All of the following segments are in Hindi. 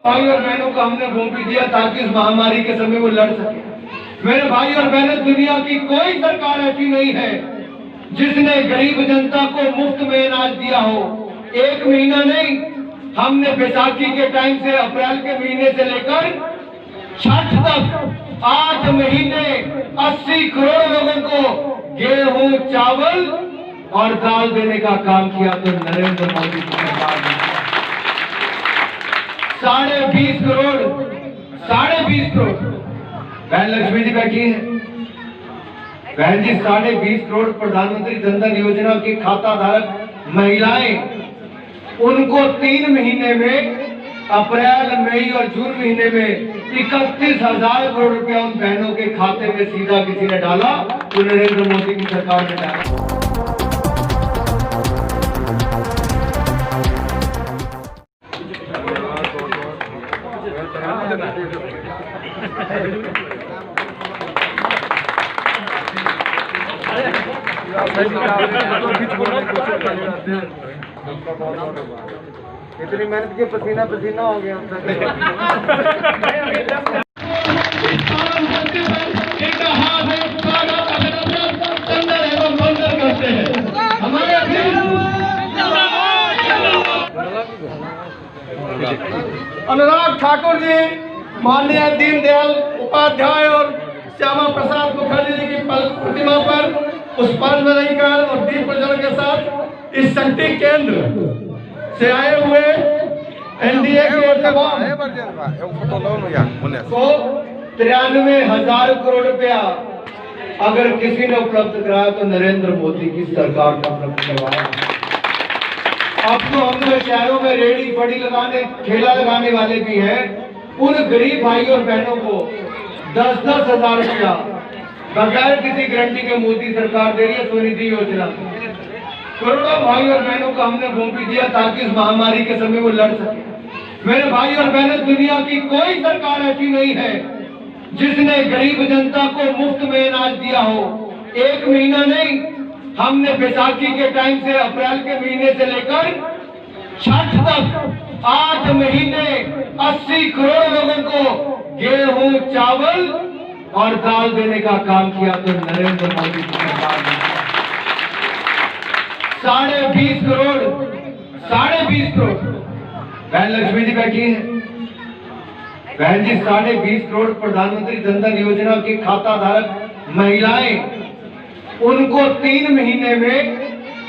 भाई और बहनों को हमने वोट भी दिया ताकि इस महामारी के समय वो लड़ सके। मेरे भाई और बहनों, दुनिया की कोई सरकार ऐसी नहीं है जिसने गरीब जनता को मुफ्त में अनाज दिया हो। एक महीना नहीं, हमने बैसाखी के टाइम से अप्रैल के महीने से लेकर छठ तक 8 महीने 80 करोड़ लोगों को गेहूं, चावल और दाल देने का काम किया। तो नरेंद्र मोदी की सरकार ने 20.5 करोड़ 20.5 करोड़ बहन लक्ष्मी जी बैठी है। बहन जी, 20.5 करोड़ प्रधानमंत्री जन धन योजना की खाता धारक महिलाएं, उनको 3 महीने में अप्रैल, मई और जून महीने में 31,000 करोड़ रुपया उन बहनों के खाते में सीधा किसी ने डाला, तो नरेंद्र मोदी की सरकार ने डाला। इतनी मेहनत के पसीना पसीना हो गया। अनुराग ठाकुर जी, माननीय दीनदयाल उपाध्याय और श्यामा प्रसाद मुखर्जी जी की प्रतिमा पर पुष्पांजलि कर और दीप प्रज्वलन के साथ इस शक्ति केंद्र से आए हुए एनडीए के तमाम को 93,000 करोड़ रुपया अगर किसी ने उपलब्ध कराया तो नरेंद्र मोदी की सरकार ने उपलब्ध करवाया। अब तो हमने शहरों में रेडी फड़ी लगाने, ठेला लगाने वाले भी हैं, उन गरीब भाई और बहनों को 10-10 हजार रुपया बगैर किसी गारंटी के मोदी सरकार दे रही है। स्वनिधि योजना, करोड़ों भाई और बहनों को हमने वोट भी दिया ताकि इस महामारी के समय वो लड़ सके। मेरे भाई और बहनों, दुनिया की कोई सरकार ऐसी नहीं है जिसने गरीब जनता को मुफ्त में अनाज दिया हो। एक महीना नहीं, हमने बैसाखी के टाइम से अप्रैल के महीने से लेकर छठ तक 8 महीने 80 करोड़ लोगों को गेहूं, चावल और दाल देने का काम किया। तो नरेंद्र मोदी की सरकार ने 20.5 करोड़ बहन लक्ष्मी जी बैठी है। बहन जी, 20.5 करोड़ प्रधानमंत्री जन धन योजना की खाता धारक महिलाएं, उनको 3 महीने में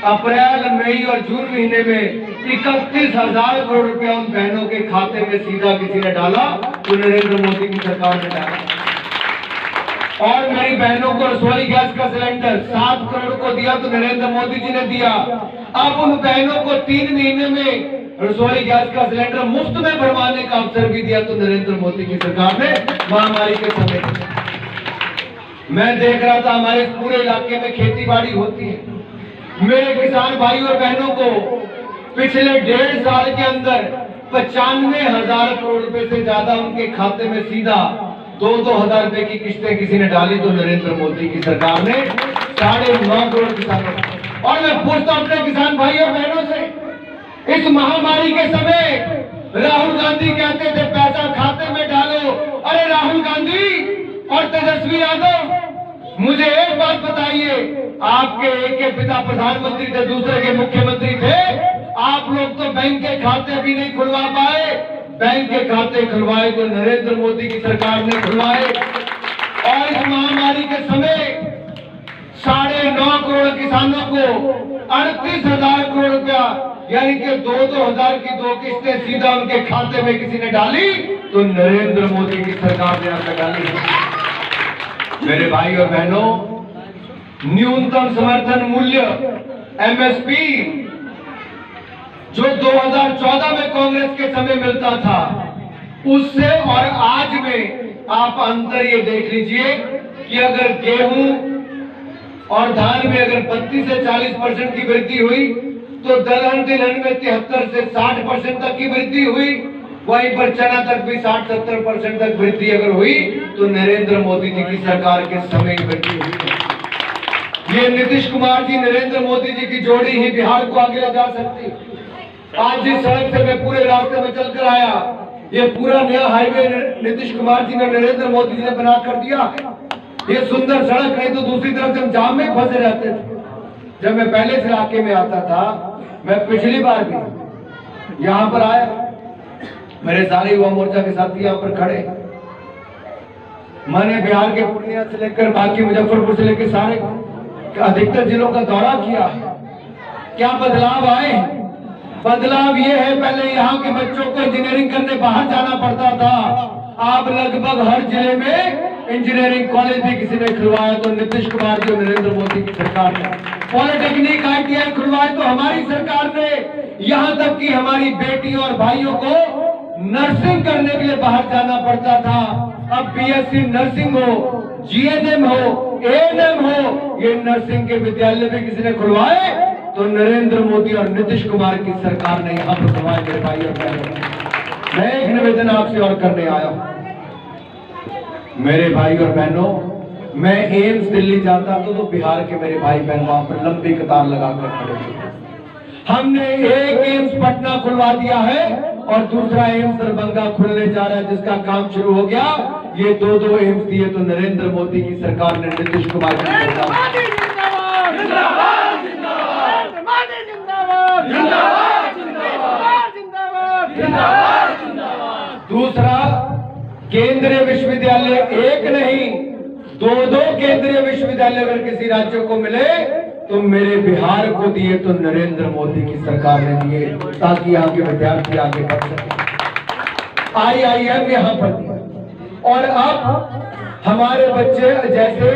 अप्रैल, मई और जून महीने में 31,000 करोड़ रुपया उन बहनों के खाते में सीधा किसी ने डाला, तो नरेंद्र मोदी की सरकार ने डाला। और मेरी बहनों को रसोई गैस का सिलेंडर 7 करोड़ को दिया, तो नरेंद्र मोदी जी ने दिया। अब उन बहनों को 3 महीने में रसोई गैस का सिलेंडर मुफ्त में भरवाने का अवसर भी दिया, तो नरेंद्र मोदी की सरकार ने महामारी के समय। मैं देख रहा था हमारे पूरे इलाके में खेती बाड़ी होती है। मेरे किसान भाई और बहनों को पिछले 1.5 साल के अंदर 95,000 करोड़ रुपए से ज्यादा उनके खाते में सीधा 2-2 हजार रुपए की किस्तें किसी ने डाली, तो नरेंद्र मोदी की सरकार ने 9.5 करोड़ किसानों। और मैं पूछता हूं अपने किसान भाई और बहनों से, इस महामारी के समय राहुल गांधी कहते थे पैसा खाते में डालो। अरे राहुल गांधी और तेजस्वी यादव, मुझे एक बात बताइए, आपके एक के पिता प्रधानमंत्री थे, दूसरे के मुख्यमंत्री थे, आप लोग तो बैंक के खाते भी नहीं खुलवा पाए। बैंक के खाते खुलवाए तो नरेंद्र मोदी की सरकार ने खुलवाए। और इस महामारी के समय 9.5 करोड़ किसानों को 38,000 करोड़ रुपया, यानी कि 2-2 हजार की 2 किस्तें सीधा उनके खाते में किसी ने डाली, तो नरेंद्र मोदी की सरकार ने यहाँ डाली। मेरे भाई और बहनों, न्यूनतम समर्थन मूल्य एमएसपी जो 2014 में कांग्रेस के समय मिलता था, उससे और आज में आप अंतर ये देख लीजिए कि अगर गेहूं और धान में अगर 32 से 40% की वृद्धि हुई, तो दलहन तिलहन में 73 से 60% तक की वृद्धि हुई। वहीं पर चना तक भी 60-70% तक वृद्धि अगर हुई, तो नरेंद्र मोदी जी की सरकार के समय वृद्धि हुई। ये नीतीश कुमार जी, नरेंद्र मोदी जी की जोड़ी ही बिहार को आगे ले जा सकती। आज जिस सड़क से मैं पूरे रास्ते में चलकर आया, ये पूरा नया हाईवे नीतीश कुमार जी ने, नरेंद्र मोदी जी ने बना कर दिया। ये सुंदर सड़क नहीं तो दूसरी तरफ से हम जाम में फंसे रहते थे। जब मैं पहले इस इलाके में आता था, मैं पिछली बार भी यहाँ पर आया, मेरे सारे युवा मोर्चा के साथी यहाँ पर खड़े। मैंने बिहार के पूर्णिया से लेकर बाकी मुजफ्फरपुर से लेकर सारे अधिकतर जिलों का दौरा किया। क्या बदलाव आए? बदलाव ये है, पहले यहाँ के बच्चों को इंजीनियरिंग करने बाहर जाना पड़ता था। अब लगभग हर जिले में इंजीनियरिंग कॉलेज भी किसी ने खुलवाया तो नीतीश कुमार जी और नरेंद्र मोदी की सरकार ने। पॉलिटेक्निक ITI खुलवाए तो हमारी सरकार ने। यहाँ तक कि हमारी बेटियों और भाइयों को नर्सिंग करने के लिए बाहर जाना पड़ता था। अब BSc नर्सिंग हो, GNM हो, ANM हो, ये नर्सिंग के विद्यालय भी किसी ने खुलवाए तो नरेंद्र मोदी और नीतीश कुमार की सरकार ने यहाँ पर खुलवाए। मेरे भाई और बहनों, मैं एक निवेदन आपसे और करने आया हूं। मेरे भाई और बहनों, मैं एम्स दिल्ली जाता तो बिहार के मेरे भाई बहन वहां पर लंबी कतार लगाकर खड़े थे। हमने एक एम्स पटना खुलवा दिया है और दूसरा एम्स दरभंगा खुलने जा रहा है, जिसका काम शुरू हो गया। ये दो एम्स दिए तो नरेंद्र मोदी की सरकार ने, नीतीश कुमार की सरकार। दूसरा, केंद्रीय विश्वविद्यालय एक नहीं दो केंद्रीय विश्वविद्यालय अगर किसी राज्य को मिले तो मेरे बिहार को दिए तो नरेंद्र मोदी की सरकार ने दिए, ताकि यहाँ के विद्यार्थी आगे बढ़ सके। IIM यहाँ पर दिया। और अब हमारे बच्चे, जैसे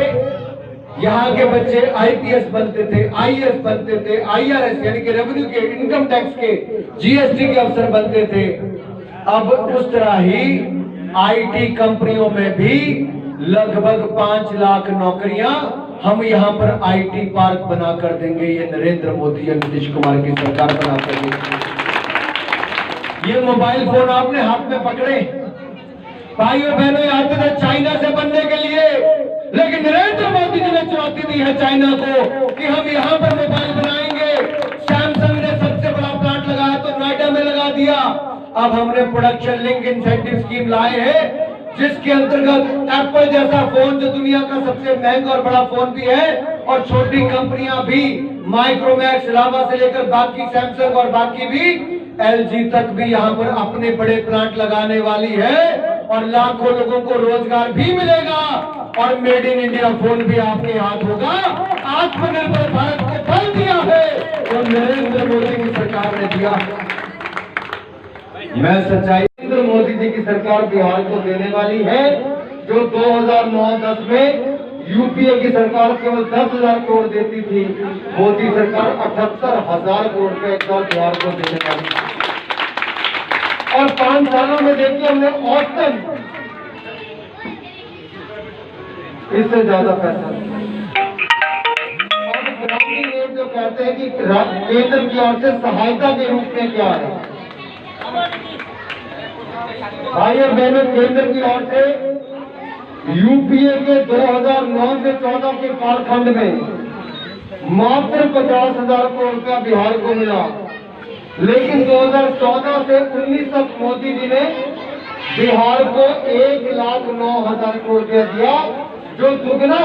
यहाँ के बच्चे IPS बनते थे, IAS बनते थे, IRS यानी कि रेवेन्यू के, इनकम टैक्स के, GST के अफसर बनते थे, अब उस तरह ही IT कंपनियों में भी लगभग 5 लाख नौकरियां हम यहाँ पर IT पार्क बना कर देंगे। ये नरेंद्र मोदी और नीतीश कुमार की सरकार बना कर देगी। ये मोबाइल फोन आपने हाथ में पकड़े, भाइयों बहनों, आते थे चाइना से बनने के लिए, लेकिन नरेंद्र मोदी जी ने चुनौती दी है चाइना को कि हम यहाँ पर मोबाइल बनाएंगे। सैमसंग ने सबसे बड़ा प्लांट लगाया तो नोएडा में लगा दिया। अब हमने प्रोडक्शन लिंक इंसेंटिव स्कीम लाए हैं, जिसके अंतर्गत एप्पल जैसा फोन जो दुनिया का सबसे महंगा और बड़ा फोन भी है, और छोटी कंपनियां भी, माइक्रोमैक्स, लावा से लेकर बाकी सैमसंग और बाकी भी LG तक भी यहाँ पर अपने बड़े प्लांट लगाने वाली है। और लाखों लोगों को रोजगार भी मिलेगा और मेड इन इंडिया फोन भी आपके हाथ होगा। आत्मनिर्भर भारत को बल दिया है तो नरेंद्र मोदी की सरकार ने दिया। मैं सच्चाई, नरेंद्र मोदी जी की सरकार बिहार को देने वाली है, जो 2009-10 में UPA की सरकार केवल 10,000 करोड़ देती थी, मोदी सरकार 78,000 करोड़ का एक साल बिहार को देने वाली है। और 5 सालों में देखिए हमने औसतन इससे ज्यादा पैसा। और ग्रामीण रेट जो कहते हैं कि केंद्र की ओर से सहायता के रूप में क्या है, भाई और बहनों, केंद्र की ओर से UPA के 2009 से 14 के कालखंड में मात्र 50,000 करोड़ रुपया बिहार को मिला, लेकिन 2014 से 19 तक मोदी जी ने बिहार को 1,09,000 करोड़ रुपया दिया, जो दुगना